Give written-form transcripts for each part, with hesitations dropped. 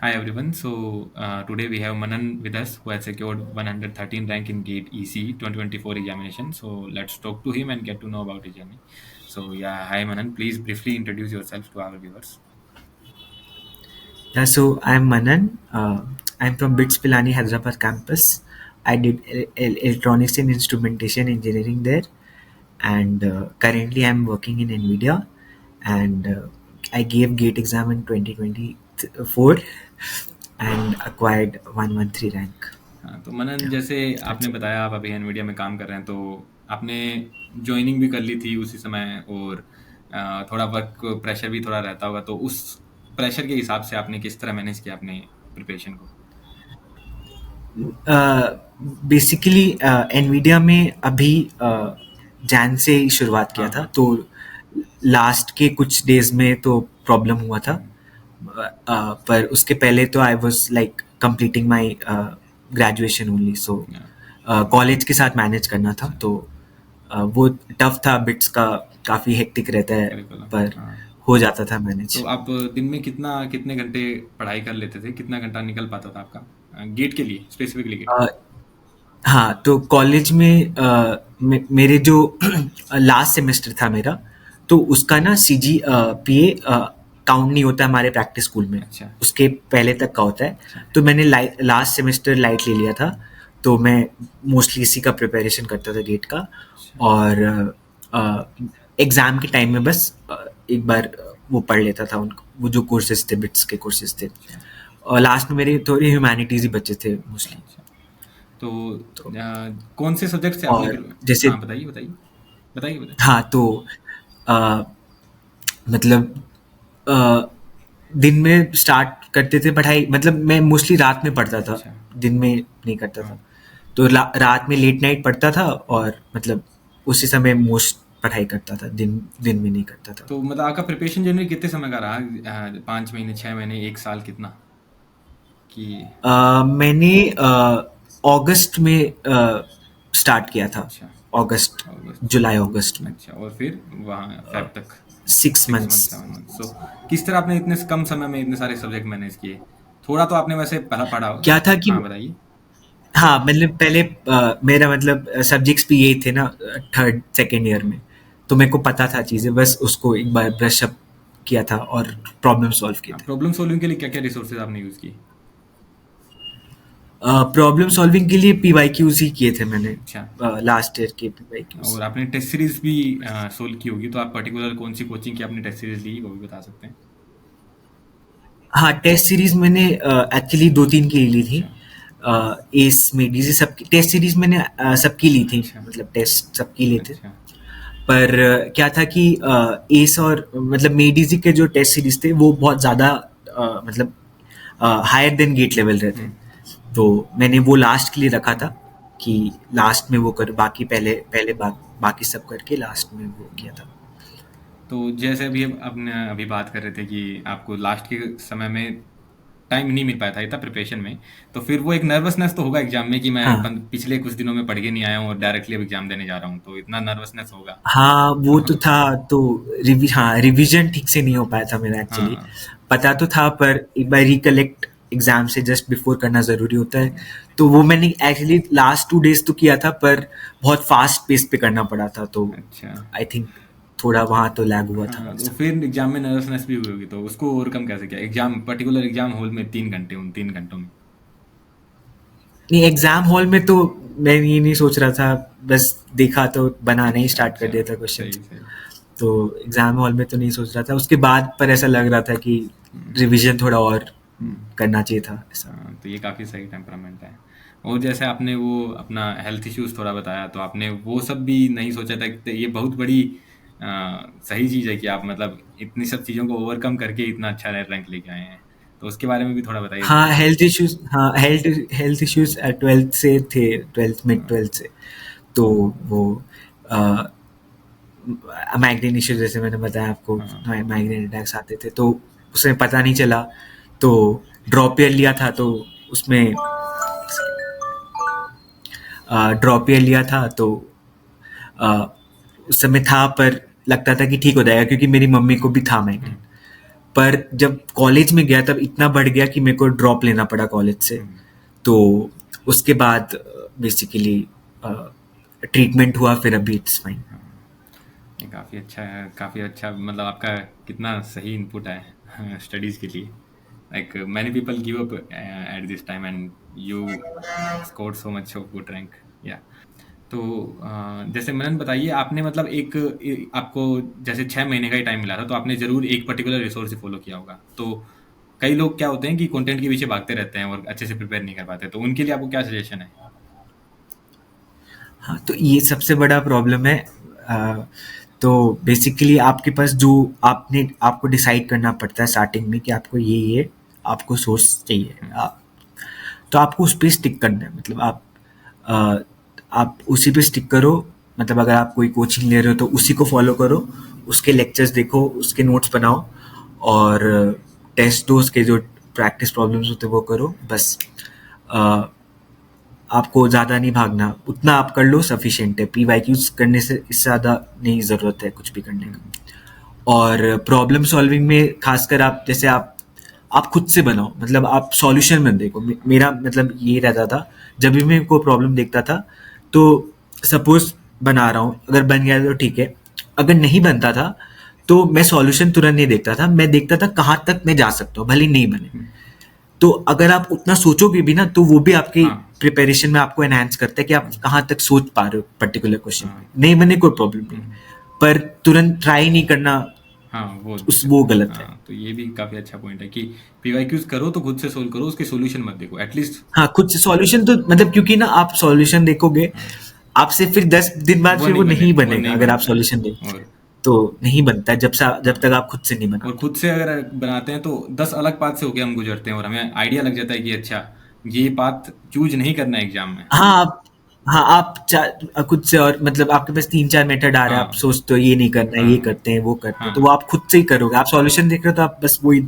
Hi everyone. Today we have Manan with us, who has secured 113 rank in GATE EC 2024 examination. So let's talk to him and get to know about his journey. Hi Manan. Please briefly introduce yourself to our viewers. Yeah, so I'm Manan. I'm from BITS Pilani Hyderabad campus. I did electronics and instrumentation engineering there, and currently I'm working in NVIDIA. And I gave GATE exam in 2024 and acquired 113 rank. हाँ, तो मनन, Yeah, जैसे that's आपने it. बताया आप अभी Nvidia में काम कर रहे हैं, तो आपने ज्वाइनिंग भी कर ली थी उसी समय, और थोड़ा वर्क प्रेशर भी थोड़ा रहता होगा, तो उस प्रेशर के हिसाब से आपने किस तरह मैनेज किया अपने प्रिपरेशन को? बेसिकली एनवीडिया में अभी जैन से ही शुरुआत किया हाँ, था, हाँ। तो लास्ट के कुछ डेज में तो प्रॉब्लम हुआ था. हुँ। पर उसके पहले तो I was like completing my graduation only, so yeah college के साथ मैनेज करना था. अच्छा, तो वो टफ था. बिट्स का काफ़ी हेक्टिक रहता है, करिकुलम, पर हाँ। हो जाता था तो मैनेज. आप दिन में कितने घंटे पढ़ाई कर लेते थे? कितना घंटा निकल पाता था आपका? गेट के लिए, स्पेसिफिकली गेट? हाँ, तो कॉलेज में मेरे जो लास्ट सेमेस्टर था मेरा, तो उसका ना सीजी पीए काउंट नहीं होता हमारे प्रैक्टिस स्कूल में. अच्छा, उसके पहले तक का होता है. अच्छा, तो मैंने लास्ट सेमेस्टर लाइट ले लिया था. तो मैं मोस्टली इसी का प्रिपरेशन करता था गेट का. अच्छा। और एग्ज़ाम के टाइम में बस एक बार वो पढ़ लेता था उनको, वो जो कोर्सेज थे, बिट्स के कोर्सेज थे. अच्छा, और लास्ट में मेरे थोड़े ह्यूमैनिटीज़ ही बचे थे मोस्टली. अच्छा। तो तो कौन से सब्जेक्ट से आपने और फिर? जैसे हाँ, बताइए, बताइए। बताइए, बताइए। हाँ, तो अ, मतलब अ, दिन में स्टार्ट करते थे पढ़ाई. मतलब मैं मोस्टली रात में पढ़ता था, अच्छा, दिन में नहीं करता हाँ। था. तो रात में लेट नाइट पढ़ता था, और मतलब उसी समय मोस्ट पढ़ाई करता था. दिन दिन में नहीं करता था. तो मतलब आपका प्रिपरेशन जर्नी कितने समय का रहा? 5 महीने, 6 महीने, 1 साल, कितना? कि मैंने अगस्त में स्टार्ट किया था. अच्छा, अगस्त, अगस्त। जुलाई अगस्त में. अच्छा, और फिर वहाँ फ़ेब तक? 6 6 मंथ, मंथ्स. 7 मंथ। किस तरह आपने इतने कम समय में इतने सारे सब्जेक्ट मैनेज किए? थोड़ा तो आपने वैसे पढ़ा पढ़ा होगा। क्या था कि हाँ, बताइए। हाँ, मतलब पहले मेरा मतलब सब्जेक्ट्स भी यही थे ना, थर्ड सेकेंड ईयर में. तो मेरे को पता था चीज़ें, बस उसको एक बार ब्रश अप किया था और प्रॉब्लम सॉल्व किए थे. प्रॉब्लम सॉल्विंग के लिए क्या-क्या रिसोर्सेज़ आपने यूज़ किए? प्रॉब्लम सॉल्विंग के लिए पीवाईक्यूज ही किए थे मैंने. अच्छा, लास्ट ईयर के पीवाईक्यूज. और आपने टेस्ट सीरीज़ भी सोल्व की होगी, तो आप पर्टिकुलर कौन-सी कोचिंग की आपने टेस्ट सीरीज़ ली, वो भी बता सकते हैं? हाँ, टेस्ट सीरीज मैंने एक्चुअली दो तीन की ली थी. अच्छा, एस मेडीज सबकी टेस्ट सीरीज मैंने सबकी ली थी, अच्छा, मतलब टेस्ट सबकी लिए थे. अच्छा, पर क्या था कि एस और मतलब मेडीजी के जो टेस्ट सीरीज थे वो बहुत ज़्यादा मतलब हायर देन गेट लेवल रहते. हुँ। तो मैंने वो लास्ट के लिए रखा था कि लास्ट में वो कर, बाकी पहले पहले बाकी सब करके लास्ट में वो किया था. तो जैसे अभी आपने अभी बात कर रहे थे कि आपको लास्ट के समय में टाइम नहीं मिल पाया था इतना प्रिपरेशन में, तो फिर वो एक नर्वसनेस तो होगा एग्जाम में कि मैं हाँ, पिछले कुछ दिनों में पढ़ के नहीं आया हूँ और डायरेक्टली अब एग्जाम देने जा रहा हूँ, तो इतना नर्वसनेस होगा। हाँ, वो तो तो था. तो रिवीजन ठीक से नहीं हो पाया था मेरा एक्चुअली. हाँ, पता तो था, पर एक बार रिकलेक्ट एग्जाम से जस्ट बिफोर करना ज़रूरी होता है. हाँ, तो वो मैंने एक्चुअली लास्ट 2 डेज तो किया था, पर बहुत फास्ट पेस पे करना पड़ा था. तो अच्छा। आई थिंक थोड़ा वहाँ तो लैग हुआ था हाँ, तो ऐसा. फिर एग्जाम में नर्वसनेस भी हुई होगी, तो उसको ओवरकम कैसे किया? पर्टिकुलर एग्जाम हॉल में 3 घंटे, उन 3 घंटों में? नहीं, एग्जाम हॉल में तो मैं ये नहीं सोच रहा था. बस देखा तो बनाना ही अच्छा, स्टार्ट कर अच्छा। दिया था क्वेश्चन. सही, सही। तो एग्जाम हॉल में तो नहीं सोच रहा था. उसके बाद पर ऐसा लग रहा था कि हम्म, रिवीजन थोड़ा और हम्म। करना चाहिए था ऐसा. हाँ, तो ये काफ़ी सही टेम्परामेंट है। और जैसे आपने वो अपना हेल्थ इश्यूज़ थोड़ा बताया, तो आपने वो सब भी नहीं सोचा था कि ये बहुत बड़ी अ, सही चीज़ है कि आप मतलब इतनी सब चीज़ों को ओवरकम करके इतना अच्छा रैंक लेके आए हैं। तो उसके बारे में भी थोड़ा बताइए हाँ, डिटेल में। Health issues. हाँ, हेल्थ इश्यूज ट्वेल्थ से थे. ट्वेल्थ, मिड हाँ, ट्वेल्थ से. तो वो माइग्रेन इश्यूज, जैसे मैंने बताया आपको, हाँ, माइग्रेन अटैक्स आते थे. तो उसमें पता नहीं चला. तो ड्रॉप ईयर लिया था. तो उसमें ड्रॉप ईयर लिया था. तो अ, उस समय था, पर लगता था कि ठीक हो जाएगा, क्योंकि मेरी मम्मी को भी था हुँ, माइग्रेन. पर जब कॉलेज में गया तब इतना बढ़ गया कि मेरे को ड्रॉप लेना पड़ा कॉलेज से। तो उसके बाद बेसिकली ट्रीटमेंट हुआ, फिर अभी इट्स फाइन। ये काफ़ी अच्छा है, काफ़ी अच्छा, मतलब आपका कितना सही इनपुट है स्टडीज़ के लिए। Like many people give up at this time and you scored so much of good rank. या तो जैसे मनन बताइए, आपने मतलब आपको जैसे 6 महीने का ही टाइम मिला था, तो आपने ज़रूर एक पर्टिकुलर रिसोर्स से फॉलो किया होगा। तो कई लोग क्या होते हैं कि कंटेंट के पीछे भागते रहते हैं और अच्छे से प्रिपेयर नहीं कर पाते, तो उनके लिए आपको क्या सजेशन है? हाँ, तो ये सबसे बड़ा प्रॉब्लम है। तो बेसिकली आपके पास जो आपको डिसाइड करना पड़ता है स्टार्टिंग में कि आपको ये आपको सोर्स चाहिए। तो आपको उस पे स्टिक करना है, मतलब अ, आप उसी पे स्टिक करो। मतलब अगर आप कोई कोचिंग ले रहे हो तो उसी को फॉलो करो, उसके लेक्चर्स देखो, उसके नोट्स बनाओ और टेस्ट दो, उसके जो प्रैक्टिस प्रॉब्लम्स होते हैं वो करो। बस आपको ज़्यादा नहीं भागना, उतना आप कर लो सफिशिएंट है। पीवाईक्यूज करने से इससे ज़्यादा नहीं ज़रूरत है कुछ भी करने का। और प्रॉब्लम सॉल्विंग में खासकर आप खुद से बनाओ, मतलब आप सॉल्यूशन मत देखो। मेरा मतलब ये रहता था, जब भी मैं कोई प्रॉब्लम देखता था तो सपोज बना रहा हूँ, अगर बन गया तो ठीक है, अगर नहीं बनता था तो मैं सॉल्यूशन तुरंत नहीं देखता था, मैं देखता था कहाँ तक मैं जा सकता हूँ, भले ही नहीं बने। तो अगर आप उतना सोचोगे भी ना तो वो भी आपकी हाँ। प्रिपरेशन में आपको एनहांस करता है कि आप कहाँ तक सोच पा रहे हो पर्टिकुलर क्वेश्चन में। नहीं बने कोई प्रॉब्लम नहीं, पर तुरंत ट्राई नहीं करना हाँ, वो गलत है। हाँ, तो ये भी काफ़ी अच्छा पॉइंट है कि पीवाईक्यूज करो तो खुद से सोल्व करो, उसके सॉल्यूशन मत देखो एटलीस्ट। हाँ, खुद से सॉल्यूशन तो मतलब, क्योंकि ना आप सॉल्यूशन देखोगे, आपसे फिर 10 दिन बाद फिर वो नहीं बनेगा। अगर आप सॉल्यूशन देखो और तो नहीं बनता है जब तक आप खुद से नहीं बनाते। और खुद से अगर बनाते हैं तो 10 अलग पाथ से होके हम गुजरते हैं और हमें आइडिया लग जाता है कि अच्छा ये पाथ चूज नहीं करना है एग्जाम में। हाँ, आप खुद से, और मतलब आपके पास 3-4 मेथड आ रहे हैं, आप हाँ, सोचते हो ये नहीं करना है, ये हाँ, करते हैं, वो करते हैं, हाँ, तो वो आप खुद से ही करोगे। आप सॉल्यूशन देख रहे हो तो आप बस वही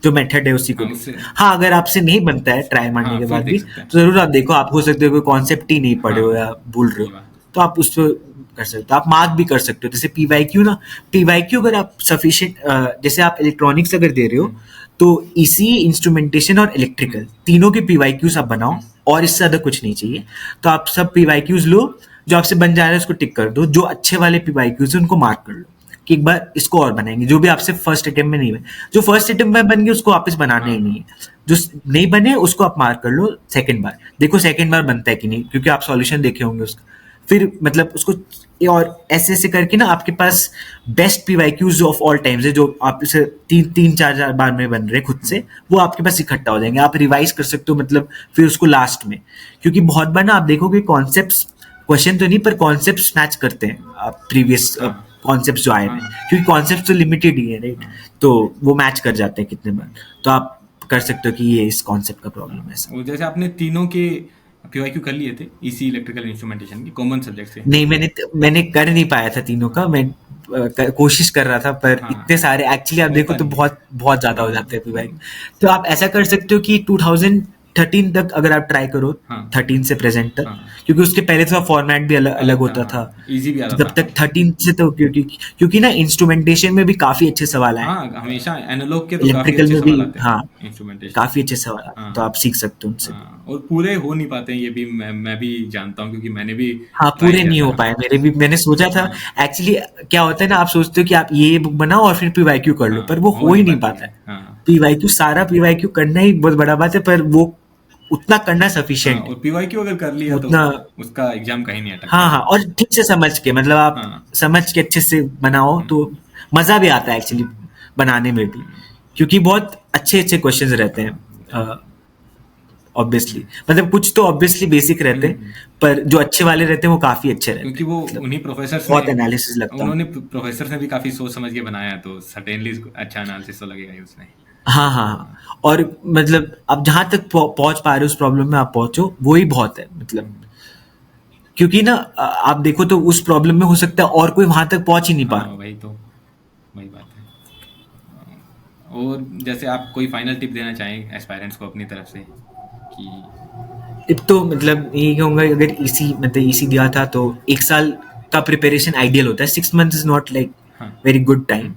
जो मेथड है उसी को हाँ, देखो। उससे हाँ, अगर आपसे नहीं बनता है ट्राई मारने हाँ के फिर बाद देख भी, सकते हैं। तो जरूर आप देखो। आप हो सकते हो कोई कॉन्सेप्ट ही नहीं पढ़े हो या हाँ, भूल रहे ये हो, बात। तो आप उस पर कर सकते हो। आप मार्क भी कर सकते हो, जैसे पीवाईक्यू ना, पीवाईक्यू अगर आप सफिशिएंट, जैसे आप इलेक्ट्रॉनिक्स अगर दे रहे हो तो इसी इंस्ट्रूमेंटेशन और इलेक्ट्रिकल तीनों के पीवाईक्यूज आप बनाओ, और इससे ज्यादा कुछ नहीं चाहिए। तो आप सब पीवाईक्यूज लो, जो आपसे बन जा रहा है उसको टिक कर दो, जो अच्छे वाले पीवाईक्यूज है उनको मार्क कर लो कि एक बार इसको और बनाएंगे। जो भी आपसे फर्स्ट अटेम्प्ट में नहीं बने, जो फर्स्ट अटेम्प्ट में बन गए उसको वापस बनाना ही नहीं है। जो नहीं बने उसको आप मार्क कर लो, सेकंड बार देखो सेकंड बार बनता है कि नहीं, क्योंकि आप सॉल्यूशन देखे होंगे उसका। फिर मतलब उसको और ऐसे ऐसे करके ना आपके पास best PYQs of all times है, जो आप इसे 3-4 बार में बन रहे खुद से, वो आपके पास इकट्ठा हो जाएंगे। आप रिवाइज कर सकते हो, मतलब फिर उसको लास्ट में, क्योंकि बहुत बार ना आप देखोगे कॉन्सेप्ट्स, क्वेश्चन तो नहीं पर कॉन्सेप्ट्स मैच करते हैं आप प्रीवियस कॉन्सेप्ट्स जो आए हैं, क्योंकि कॉन्सेप्ट्स तो लिमिटेड ही है, राइट? तो वो मैच कर जाते हैं कितने बार, तो आप कर सकते हो कि ये इस कॉन्सेप्ट का प्रॉब्लम है ऐसा। और जैसे आपने तीनों के पीवाईक्यू कर लिए थे इसी इलेक्ट्रिकल इंस्ट्रूमेंटेशन के कॉमन सब्जेक्ट से? नहीं, मैंने कर नहीं पाया था तीनों का। मैं कोशिश कर रहा था, पर हाँ, इतने सारे एक्चुअली आप देखो होता तो नहीं है। बहुत बहुत ज्यादा हो जाते हैं पीवाई। तो आप ऐसा कर सकते हो कि 2013 तक अगर आप ट्राई करो, हाँ, 13 से प्रेजेंट तक, हाँ, क्योंकि उसके पहले थोड़ा फॉर्मेट भी अलग अलग अलग था, होता था। हाँ, इजी भी तो आता तब था। तक 13 से तो, क्योंकि ना इंस्ट्रूमेंटेशन में भी काफी अच्छे सवाल आए, हाँ, हमेशा एनालॉग के तो काफी इलेक्ट्रिकल अच्छे में भी। सवाल आते हाँ, हैं इंस्ट्रूमेंटेशन के। काफी अच्छे सवाल आते हैं, तो हाँ, आप सीख सकते हो उनसे भी। हाँ, और पूरे हो नहीं पाते हैं, ये भी मैं भी जानता हूँ क्योंकि मैंने भी हाँ, ट्राई पूरे किया नहीं हो था। पाए मेरे भी। मैंने सोचा था हाँ, एक्चुअली, क्या होता है ना, आप सोचते हो कि आप ये बुक बनाओ और फिर पीवाईक्यू कर लो, पर हाँ, वो हो हो ही नहीं नहीं पाती पाता है। है। हाँ, पीवाईक्यू, सारा पीवाईक्यू करना ही बहुत बड़ा बात है, पर वो उतना करना हाँ, सफिशिएंट है। और पीवाईक्यू अगर कर लिया तो उतना, उसका एग्जाम कहीं नहीं अटकता हाँ है। हाँ, और ठीक से समझ के, मतलब आप हाँ, समझ के अच्छे से बनाओ तो मजा भी आता है एक्चुअली बनाने में भी, क्योंकि बहुत अच्छे अच्छे क्वेश्चंस रहते हैं। ऑब्वियसली मतलब कुछ तो ऑब्वियसली बेसिक रहते हैं, पर जो अच्छे वाले रहते हैं वो काफी अच्छे रहते क्योंकि हैं, वो मतलब उन्हीं प्रोफेसर्स ने बहुत एनालिसिस लगता है उन्होंने उनको। प्रोफेसर्स ने भी काफी सोच समझ के बनाया है, तो सर्टेनली अच्छा एनालिसिस तो लगेगा ही उसमें। हाँ हाँ हाँ, और मतलब आप जहाँ तक पहुंच पा रहे हो उस प्रॉब्लम में आप पहुंचो, वो ही बहुत है। मतलब क्योंकि ना आप देखो तो उस प्रॉब्लम में हो सकता है और कोई वहां तक पहुंच ही नहीं पा हाँ, रहा। वही बात है। और जैसे आप कोई फाइनल टिप देना चाहें एस्पायरेंट्स को अपनी तरफ से कि? अब तो मतलब यही कहूंगा, अगर इसी दिया था तो 1 साल का प्रिपरेशन आइडियल होता है। 6 मंथ इज नॉट लाइक हाँ, very good time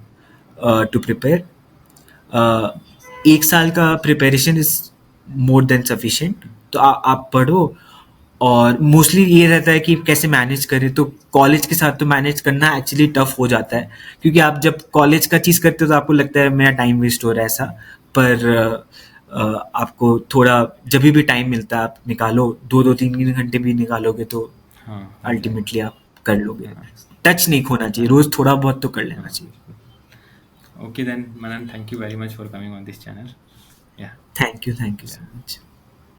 to prepare. एक साल का preparation is more than sufficient. तो आप पढ़ो. और मोस्टली ये रहता है कि कैसे मैनेज करें. तो कॉलेज के साथ तो मैनेज करना एक्चुअली टफ हो जाता है, क्योंकि आप जब कॉलेज का चीज़ करते हो तो आपको लगता है मेरा टाइम वेस्ट हो रहा है ऐसा. पर आपको थोड़ा जब भी टाइम मिलता है आप निकालो, 2-3 घंटे भी निकालोगे तो हाँ, हो जाएगा। अल्टीमेटली आप कर लोगे. हाँ, टच नहीं खोना चाहिए, रोज थोड़ा बहुत तो कर लेना हाँ, चाहिए. बिल्कुल। Okay then, Manan, thank you very much for coming on this channel. Yeah, thank you yeah. So much.